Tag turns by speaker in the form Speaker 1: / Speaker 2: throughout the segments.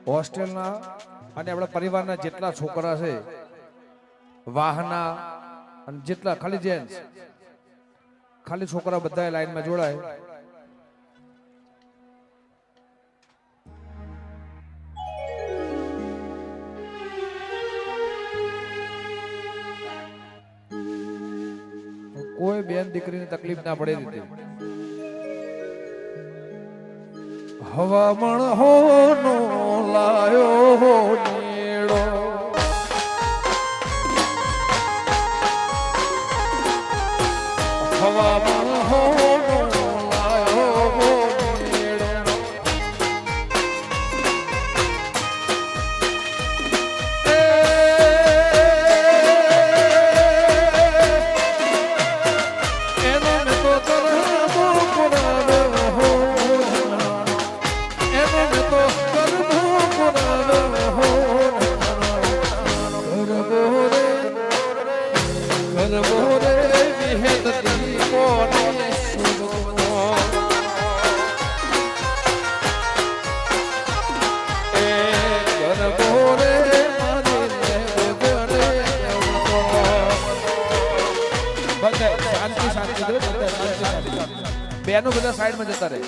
Speaker 1: હોસ્ટેલના અને આપણા પરિવારના જેટલા છોકરા છે, વાહના અને જેટલા ખાલી જેન્ટ્સ, ખાલી છોકરા બધા લાઈનમાં જોડાય. કોઈ બેન દીકરીને તકલીફ ના પડે દીધી. હવામણ હોનો લાયો નેડો, હવામણ હોનો લાયો નેડો, એનો ને તો કરવો પુરાનો હો, એનો ને તો કરવો પુરાનો હો, કરવો રે વિહેતતી કોને સુધો, એ કરવો રે મારી ગણે એવડો. બધા શાંતિ શાંતિ દે, બધા શાંતિ શાંતિ. બેનો બધા સાઈડમાં જતા રહે.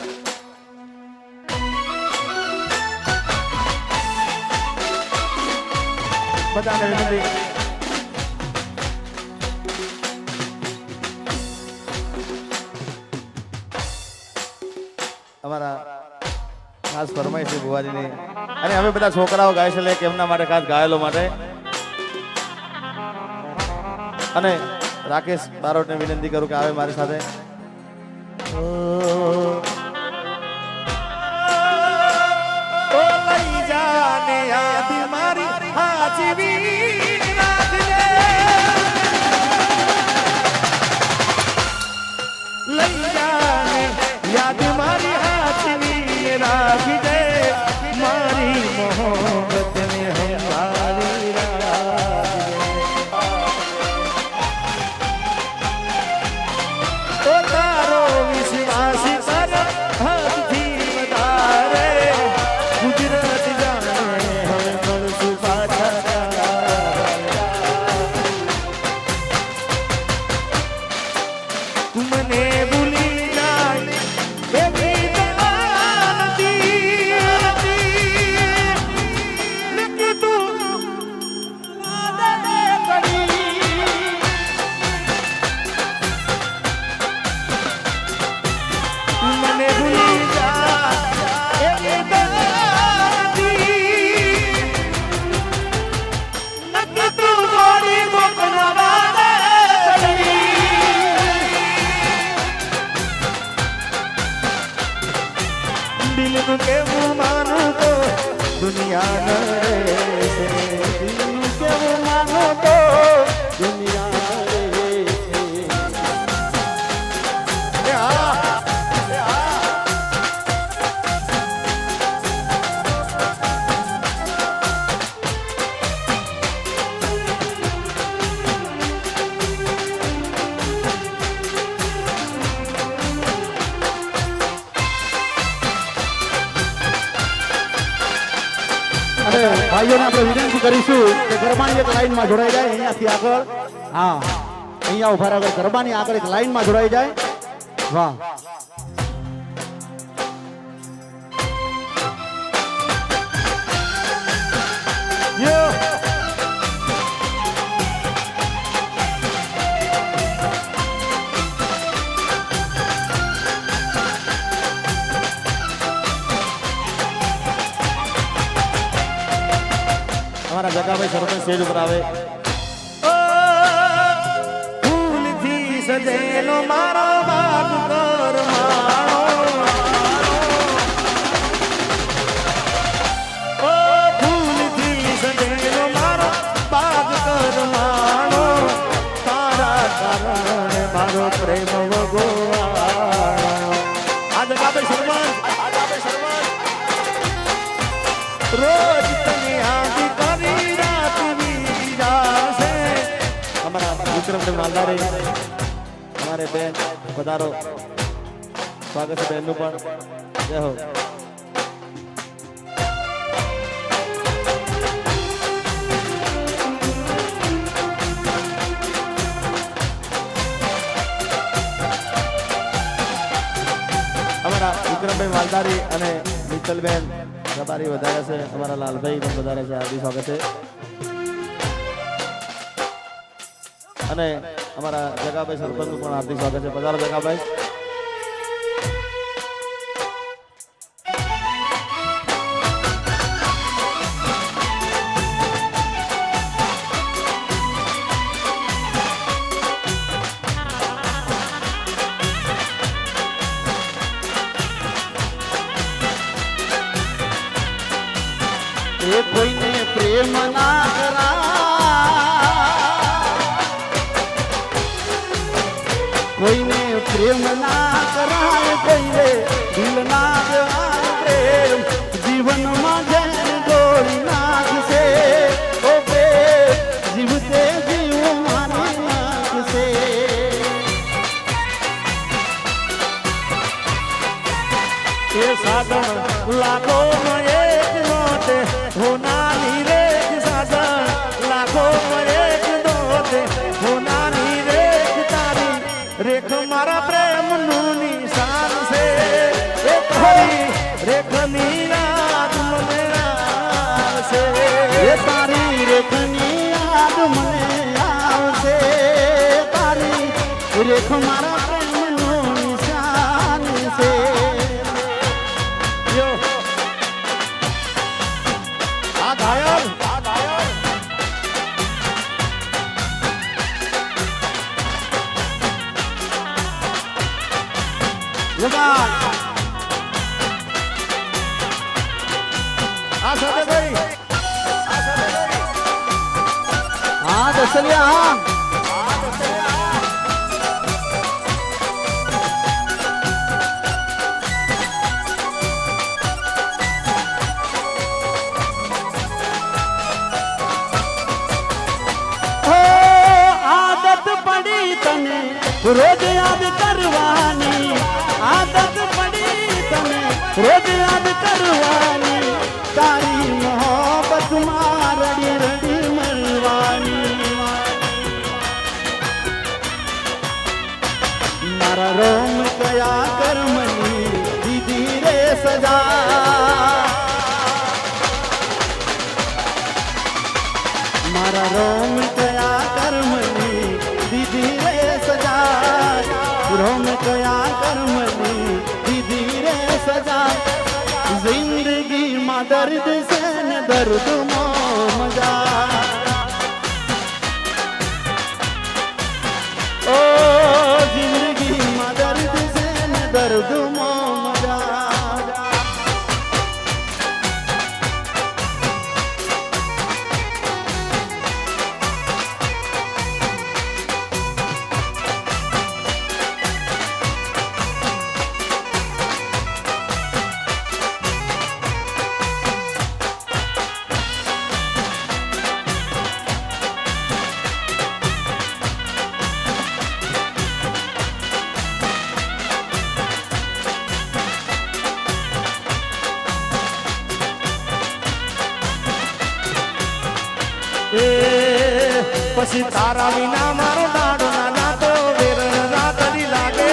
Speaker 2: બધાને વિનંતી અમારા ખાસ ફરમાઈશ છે ભુવાજીની, અને અમે બધા છોકરાઓ ગાય છે કે એમના માટે ખાસ ગાયેલો માટે. અને રાકેશ બારોટને વિનંતી કરું કે આવે મારી સાથે. ઓ લઈ જાને યાદ મારી હાચવી રાખજે, લઈ જાને યાદ મારી હાચવી રાખજે, મારી મોહબ્બત ને હમારી રાખજે. તો તારો વિશ્વાસ પર હદથી વધારે ગુજરાત જાણે હવે મળશું પાછા. મને ભૂલી જાય એવી નથી, નથી તું આદરે કરી. મને ભૂલી જાય એવી નથી, તું મારી મોકલવા દે કરી. દિલનું કેવું માનું તો દુનિયા ન રહેશે, દિલનું કેવું માનું તો દુનિયા ન રહેશે. એ હા, એ હા.
Speaker 3: અને ભાઈઓને આપણે વિનંતી કરીશું કે ગરબાની એક લાઈનમાં જોડાઈ જાય અહીંયાથી આગળ. હા, અહીંયા ઉભા આગળ ગરબાની આગળ એક લાઈનમાં જોડાઈ જાય. વાહ. યો
Speaker 2: અમારા જગાભાઈ સરપંચ સ્ટેજ ઉપર આવે. ફૂલથી સજેલો મારો બાગ કરમાણો, ઓ ફૂલથી સજેલો મારો બાગ કરમાણો, તારા કારણે મારો પ્રેમ વગોવાળો. આ જગાભાઈ સરપંચ, આ જગાભાઈ સરપંચ રોજ તને યાદ કરી રાત વીતી જાશે. અમારા વિક્રમ માલદારે અમારે બેન પધારો, સ્વાગત છે બેનનું પણ. જય હો. મદારી અને મિત્તલબેન રબારી વધારે છે, અમારા લાલભાઈ પણ વધારે છે, હાર્દિક સ્વાગત છે. અને અમારા જગાભાઈ સરપંચ પણ હાર્દિક સ્વાગત છે. પધારો જગાભાઈ.
Speaker 3: એ કોઈને પ્રેમ ના કરાય, કોઈને પ્રેમ ના કરાય, કોઈને દિલ ના દેવાય પ્રેમ, જીવનમાં જેન દોડી નાખશે ઓ પ્રેમ, જીવતે જીવ મારી નાખશે. એ સાધન લાખો એક નોટે હોનાની રેખ, સાધન લાખો એક નોટે હોનાની રેખ, તારી રેખ મારા પ્રેમનું નિશાન છે. એ તારી રેખની યાદ મને આવશે, એ તારી રેખની યાદ મને આવશે, તારી રેખ મારા પ્રેમનું નિશાન છે. હા દસલિયા આદત પડી તને રોજ યાદ કરવાની, આદત પડી તને રોજ યાદ કરવાની, તારી મોહબ્બતમાં રડી રડી મરવાની. મારા રોમ કયા કર્મની દીધી રે સજા, મારા રોમ કયા કર્મની દીધી રે સજા, રોમ કયા કર્મની દીધી રે સજા. જિંદગીમાં દર્દ છે ને દર્દમાં મજા, ઓ જિંદગીમાં દર્દ છે ને દર્દમાં મજા. પછી તારા વિના મારો દાડો ના તો વેરણ રાતડી લાગે,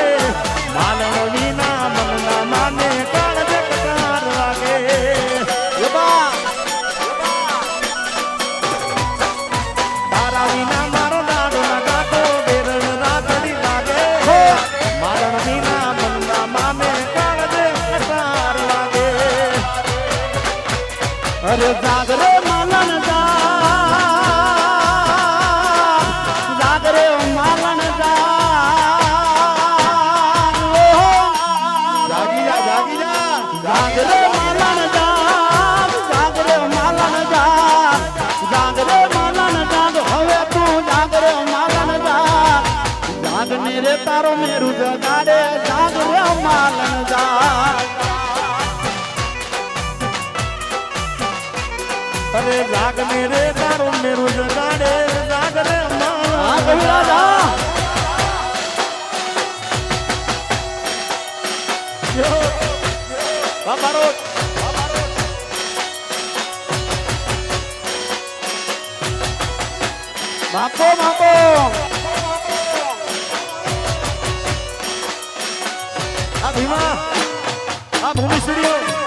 Speaker 3: માલણ વિના મન ના માને કાળ જગતાર લાગે. તારા વિના મારો દાડો ના તો વેરણ રાતડી લાગે, માલણ વિના મન ના માને કાળ જગતાર લાગે. અરે જાગરે માલણ જાગરે માલણ જાગી જા જાગરે માલણ જાગરે માલણ જાગરે માલણ જાગ, હવે તું જાગરે માલણ જાગને રે તારો મેરું જગાડે, જાગરે માલણ જાગ. અરે જાગને રે તારો મેરું જગાડે, જાગરે માલણ જાગ. બાપારો બાપો બાપો આ ભીમા આ ભૂમિ સ્ટુડિયો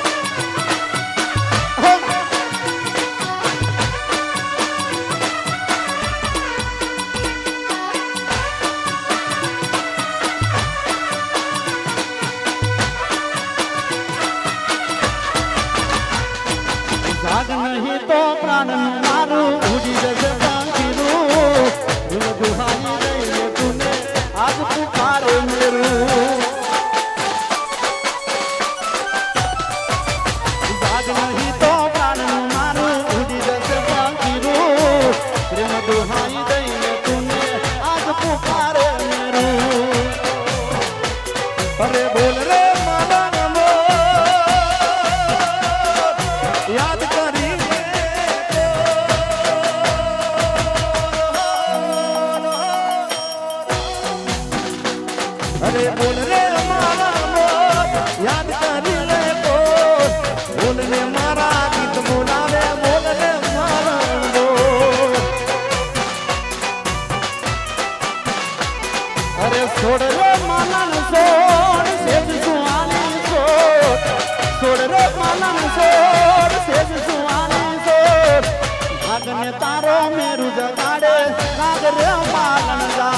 Speaker 3: જાગ નહીં તો પ્રાણ મારું ઉડી જશે પાંખીનું દુહાઈ લઈને તુને આજ પુકારે મેરું જાગ નહીં તો પ્રાણ મારું ઉડી જશે પાંખીનું પ્રેમ દુહાઈ દઈને તુને આજ પુકારે મેરું અરે બોલ રે મારા નમો યાદ अरे बोल रे मारा मोर याद करी ले बोल बोल रे मारा गीत बोलावे बोल रे मारा बोल अरे छोड़ रे मानन छोड़ सेज सुहानी छोड़ रे मानन छोड़ सेज सुहानी छोड़ भागने तारो मेरू जगाड़े नाग रे मालन जा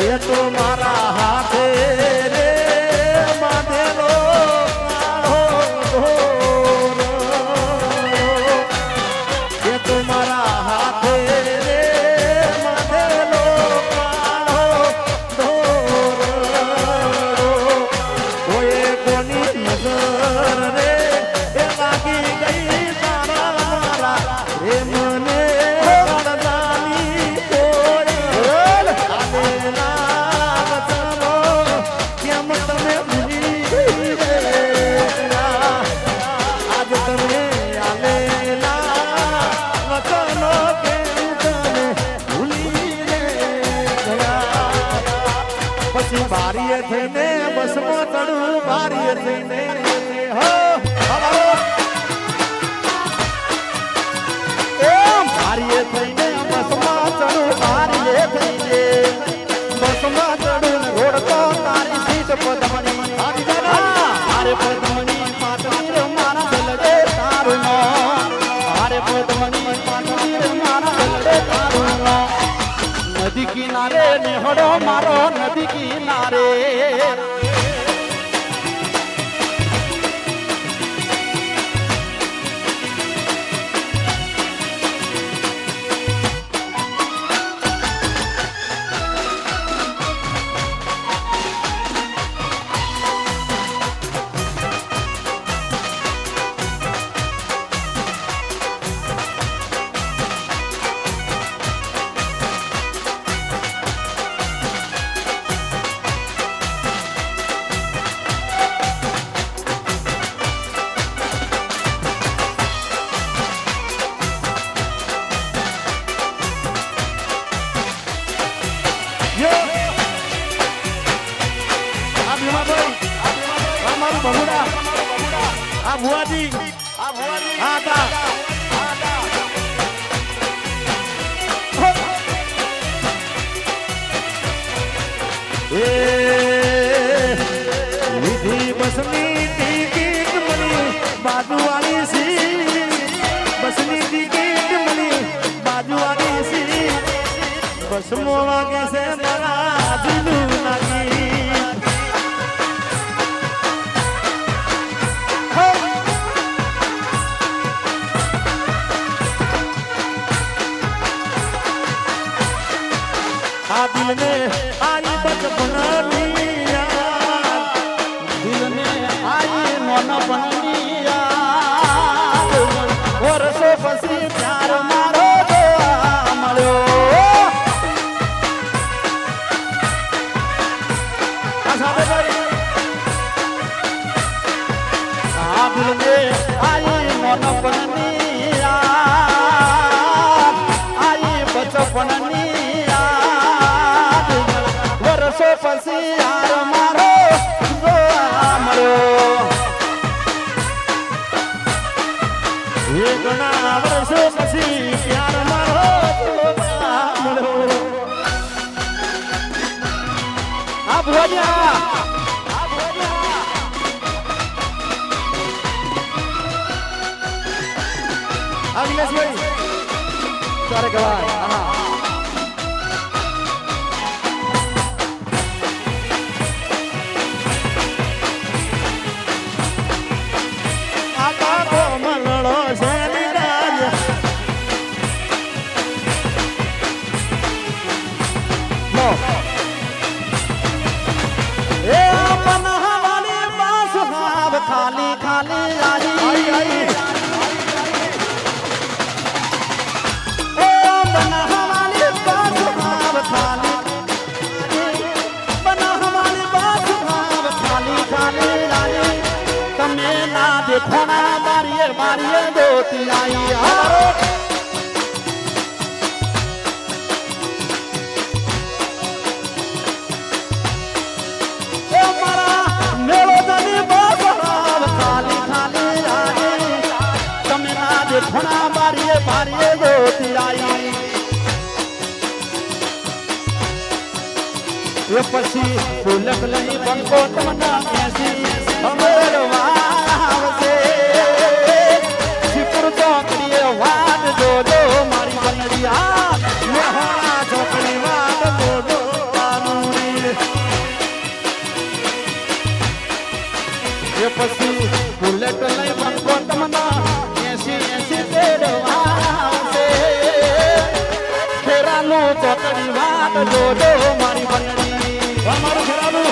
Speaker 3: ये तो मारा हाथे रे माधेलो ये तो मारा हाथे रे माधेलो कोई कोनी नजर रे ये लागी गई तारा मारा रे मने બારીએ થઈને બસમાં ચડું બારીએ થઈને હો બારીએ થઈને બસમાં ચડું બારીએ થઈને બસમાં ચડું રોડ તો તારી સીટ પદમણી અરે પદમણી પાટવીર મારા દલડે તારું અરે પદમણી પાટવીર મારા દલડે તારું નદી કિનારે નેહડો મારો નદી કિનારે આ ભુવાજી હા તા એ વિધિ બસની ટિકિટ મળી બાજુવાળી સી બસની ટિકિટ મળી બાજુવાળી સી બસમો વાગે છે મારા જીનું નાગી दिल में आई बचपन दिल में आई मोनपन वर्षो पसी प्यार मारो મળ્યો दिल में आई मोनपन आई बचपन વર્ષો પછી યાર મારો મળ્યો એ ઘણા વર્ષો પછી યાર મારો મળ્યો ભોજા
Speaker 2: અગ્નેશભાઈ તારે કહેવાય હા
Speaker 3: આકા કોમલડો શેરી રાજ એ પનહવાલી બાસ હાવ ખાલી ખાલી રાજી એ પનહવાલી બાસ હાવ ખાલી પનહવાલી બાસ હાવ ખાલી ખાલી રાજી તમે ના દેખો ના મારીએ મારીએ દોતી આઈ હારો ઘણા બારીએ બારીએ ગોતી આઈ એ પછી ફૂલક લઈ બંકો તમના બેસી અમર વાવસે શિપુર ચોકડીએ વાટ જોજો મારી બનડિયા મેહોણા ચોકડી વાટ જોજો કાનુડી એ પછી ફૂલક લઈ બંકો તમના ચોકડી વાત જોજો મારી બંગડી અમારું ખરાબું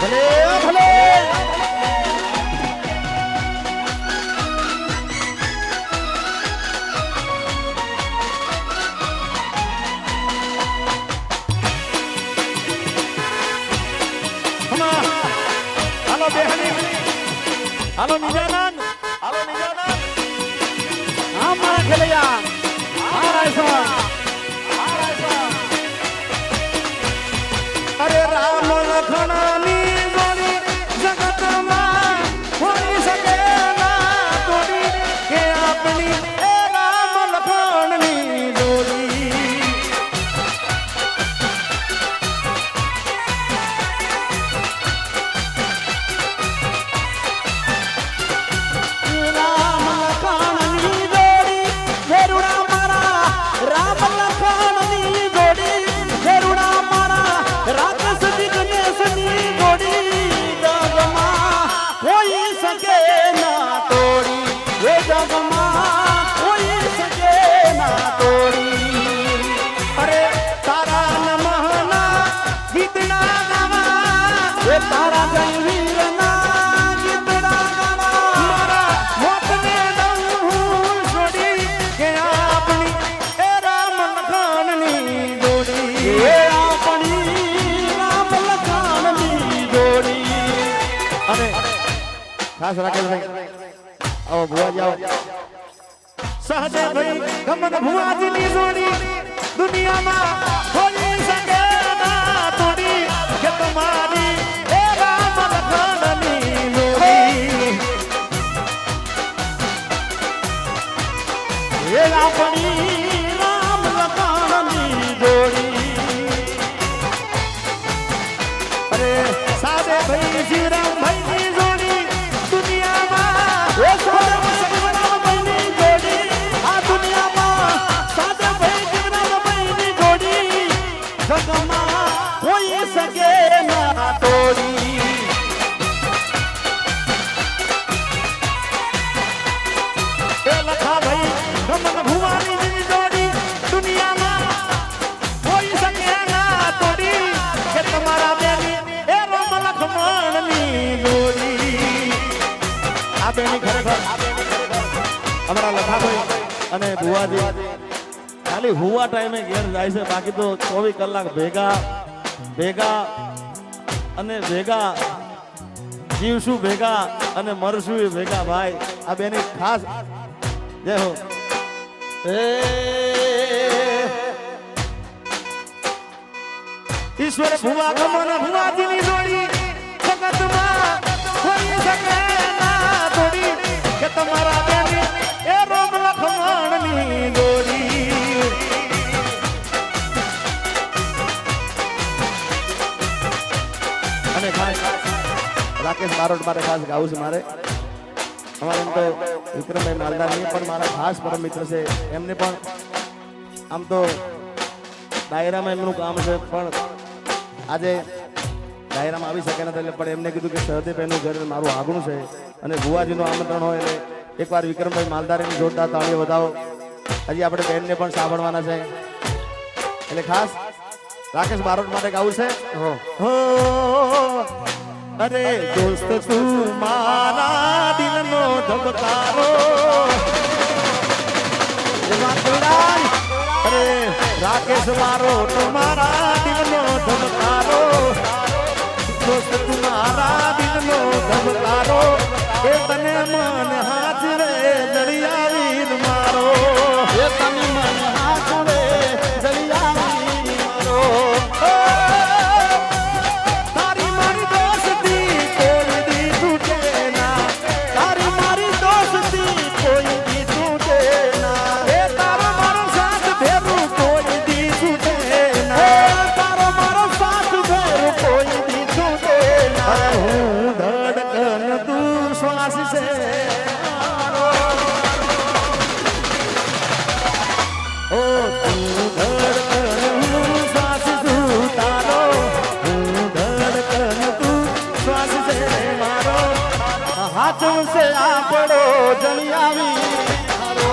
Speaker 3: ભલે ભલે હાલો નિજાનંદ હા મારા ખેલૈયા હા રાયસા અરે રામ લખણની જોડી જગતમાં હોઈ શકે ના તોડી કે આપણી એ રામ લખણની જોડી તારા જય વીરના ગીતડા ગાવા મારા મોતને દઉં છોડી કે આપણી એ રામ લખણની જોડી એ આપણી રામ લખણની જોડી અને ખાસ રાકેશભાઈ આવો ભુવા જાઓ સહદેવભાઈ ગમન ભુવાજીની જોડી દુનિયામાં હોઈ શકે ના તોડી કે તમારી એ આપણી રામ લખણની જોડી અરે સાદે ભાઈ જીરામભાઈની જોડી દુનિયામાં એ ભાઈની જોડી આ દુનિયામાં સાદે ભાઈ જીરામભાઈની જોડી જગમાં કોઈ શકે ના તોડી એ લખા ભાઈ ગમન ભુવાની જોડી દુનિયામાં કોઈ શકે ના તોડી કે તમારા બેની એ રામ લખમણની જોડી આ બેની ખરેખર અમારા લખાભાઈ અને ભુવાજી ખાલી હુવા ટાઈમે ઘેર જાય છે બાકી તો 24 કલાક ભેગા અને ભેગા જીવશું ભેગા અને મરશું ભેગા ભાઈ આ બેની ખાસ જય હો ઈશ્વર ભુવા ગમન ભુવાજીની જોડી જગતમાં હોઈ શકે રાકેશ બારોટ માટે ખાસ ગાવું છે મારે. અમારે એમ તો વિક્રમભાઈ માલદારની પણ મારા ખાસ પરમ મિત્ર છે. એમને પણ આમ તો ડાયરામાં એમનું કામ છે, પણ આજે ડાયરામાં આવી શકે નથી એટલે પણ એમને કીધું કે સહદેવભાઈનું ઘર મારું આગળું છે અને ભુવાજીનું આમંત્રણ હોય એટલે એકવાર વિક્રમભાઈ માલદારીની જોરદાર તાળીઓ વધાવો. હજી આપણે બેનને પણ સાંભળવાના છે એટલે ખાસ રાકેશ બારોટ માટે ગાવું છે. હો અરે દોસ્ત તું મારા દિલનો ધબકારો, અરે રાકેશ બારોટ મારા દિલનો ધબકારો, દોસ્ત તું મારા દિલનો ધબકારો, એ તને મન હાથ રે દરિયાવીર મારો, એ તને મન હાથ રે દરિયાવીર મારો. તારી મારી દોસ્તી કોઈ દી તૂટે ના, તારી મારી દોસ્તી કોઈ દી તૂટે ના, એ તારો મારો સાથ ભેરું કોઈ દી તૂટે ના, તારો મારો સાથ ભેરું કોઈ દી તૂટે ના. હું ધડકન તું શ્વાસ છે મારો, ઓ તું ધડકન હું શ્વાસ છું તારો, હું ધડકન તું શ્વાસ છે મારો, હાથ સે આપણો જણિયાવી મારો,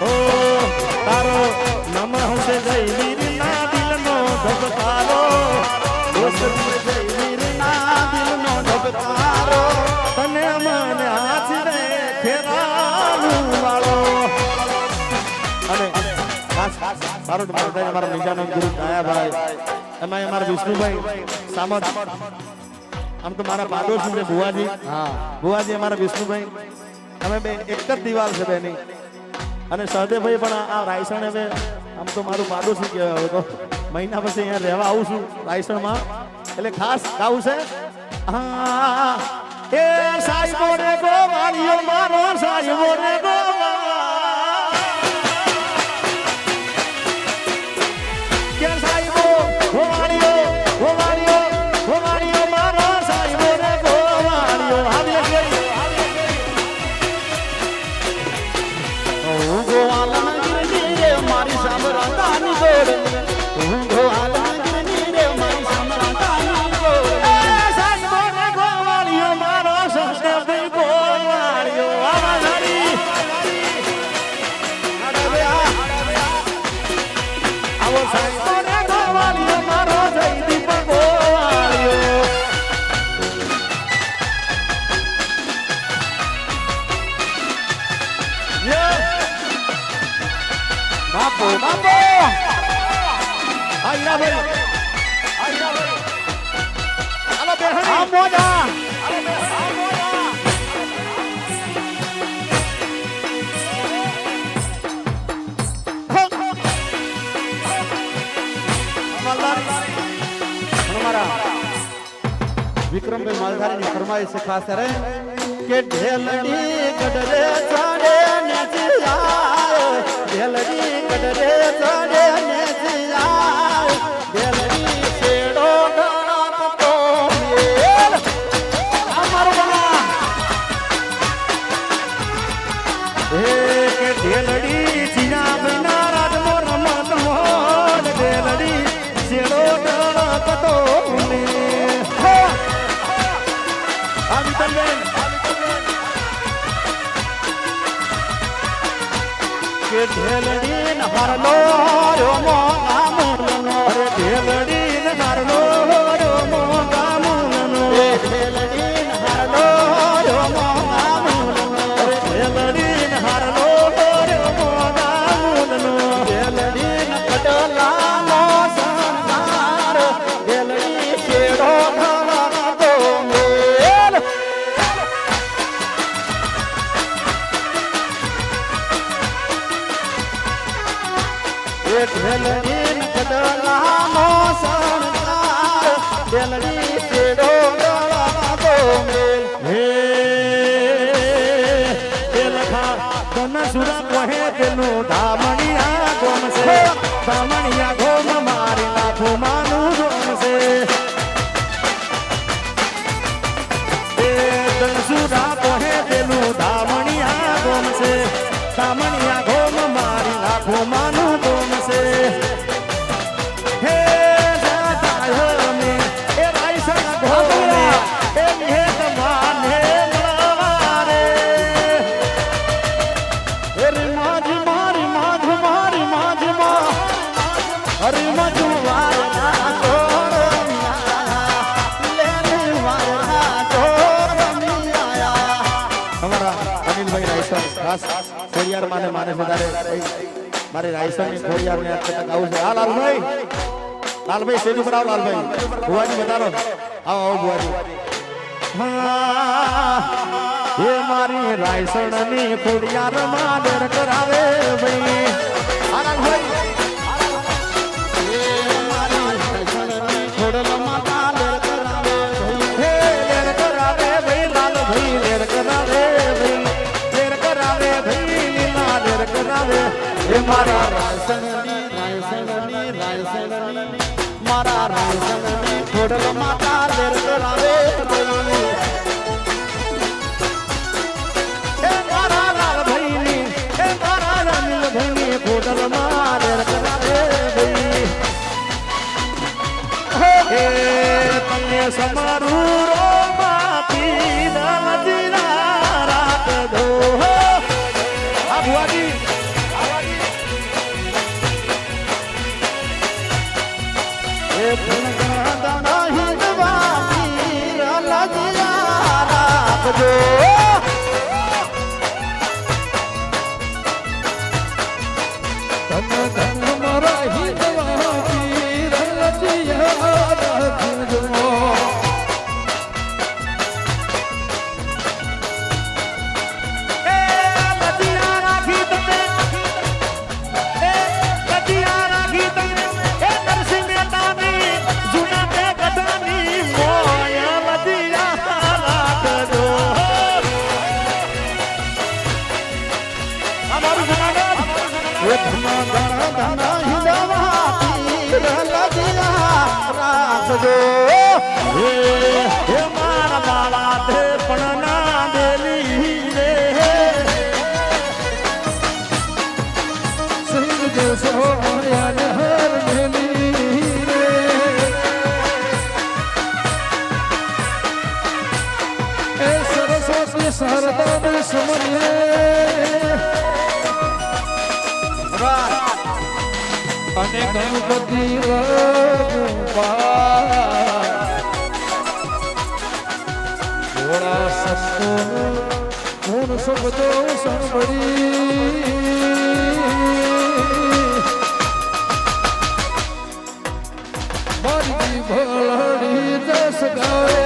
Speaker 3: ઓ તારો નમઃ છે જય વીરના દિલનો ધબકારો, દોસ્ત જય વીરના દિલનો ધબકારો, તને મને હાથ રે ખેરાલું વાળો. અને ખાસ બારોટ માલધારી અમારા નિજાનંદ ગુરુ દયાભાઈ, એમાં અમારા વિષ્ણુભાઈ સામત, આમ તો મારા પાડોશી છે ભુવાજી. હા ભુવાજી અમારા વિષ્ણુભાઈ, અમે બે એક જ દિવાલ છે બેની. અને સહદેવભાઈ પણ આ રાયસણ હવે આમ તો મારું પાડોશી કહેવાય. હવે તો મહિના પછી અહીંયા રહેવા આવું છું રાયસણમાં એટલે ખાસ ગાવું છે. હા એ સાહેબો રે ગોવાળિયો મારો, સાહેબો રે કે સાહેબો ગોવાળિયો ગોવાળિયો ગોવાળિયો મારો, સાહેબો રે ગોવાળિયો. આવી ગઈ હું ગોવાળના ગીરની રે મારી સાંભળાતાની જોડણી, હું ગોવાળના ગીરની રે મારી સાંભળાતાની જોડણી, સાહેબો રે ગોવાળિયો મારો, સહદેવભાઈ ગોવાળિયો. આવા નારી આવો સાહેબો રે ગોવાળિયો મારો, જયદીપ ગોવાળિયો. બાપો બાપો આઈરાભાઈ હાલો બેહણી આ મોજા વિક્રમભાઈ માલધારીની ફરમાઈશ છે ખાસ રે કે ઢેલડી ગડરે ચડે ને જીયા, ઢેલડી ગડરે ચડે ને જીયા, ઢેલડી છેડો ગણતો મેલ. અમારો બના હે કે ઢેલડી જીના બના રાજમો રમત મોલ, ઢેલડી છેડો ગણતો મેલ. આવી તને કે ઢેલડી ન હારલો રો મોગા મૂલનો, રે ઢેલડી ન હારલો રો મોગા મૂલનો, રે ઢેલડી ન હારલો રો મોગા મૂલનો, રે ઢેલડી ન હારલો રો મોગા મૂલનો, ઢેલડી ન કડલાનો સંસાર, ઢેલડી છેડો ઘણતો મેલ. ઢેલડી ન કડલાનો સંસાર, ઢેલડી છેડો ઘણતો મેલ. હે લખા તન સુરા કહે તેનું ધામણિયા ગોમ છે, ધામણિયા ગોમ મારી લાખો માનું ગોમ છે.
Speaker 2: લાલભાઈ રાયસન ખાસ ખોડિયાર માને માને વધારે મારે રાયસન ની ખોડિયાર ને આવું છે. હા લાલભાઈ, લાલભાઈ સ્ટેજ ઉપર આવો. લાલભાઈ ભુવાજી બતાવો. આવો આવો ભુવાજી. એ મારી રાયસન ની ખોડિયાર માને કરાવે ભાઈ. હા લાલભાઈ
Speaker 3: ખોડલ માતા લેર કરાવે
Speaker 2: હે લેર કરાવે ભાઈ. લાલભાઈ લેર કરાવે ભાઈ. લેર કરાવે ભાઈ. લીલા લેર કરાવે એ મારા
Speaker 3: રાયસણની મારા રાયસણની ખોડલ માતા લેર કરાવે
Speaker 2: એ મારા લાલભાઈની એ મારા રાનીલભાઈની ખોડલ માં લેર કરાવે ભાઈ. હે તમને સમારું રોમાંથી નજીરા રાત દો. આ ભુવાજી
Speaker 3: એ પુનગા હિંદવાની રલજિયા રાખજો
Speaker 1: ધન ધન મારા હિંદવા પીર લજિયા રાખજો.
Speaker 2: એ લજિયા રાખી તમે. એ લજિયા રાખી તમે. એ નરસિંહ મહેતાની જૂના તે ગઢાની મોય લજિયા રાખજો. અમારું જૂનાગઢ
Speaker 3: એ પુનગા હિંદવાની રલજિયા રાખજો
Speaker 2: હે મારા બાળા તે પણ ના દેલી રે.
Speaker 1: સિંહ દેશો યાદ હર મેલી રે. એ સરસ્વતી શારદા ને સમરીએ અને ગણપતિ થોડા સંતો ગુણ શબ્દો સાંભળી મારી ભલડી જસ ગાવે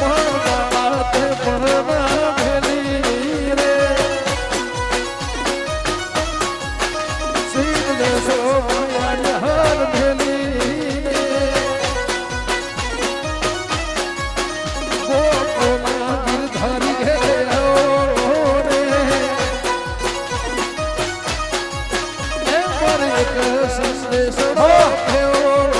Speaker 1: મારા તે પરના ભેલી રે. સિંહ દેશો યાદ હર ભેલી રે. ગોપોના ગિરધારી ઘેરો રે. એ પર એક સંદેશો થયો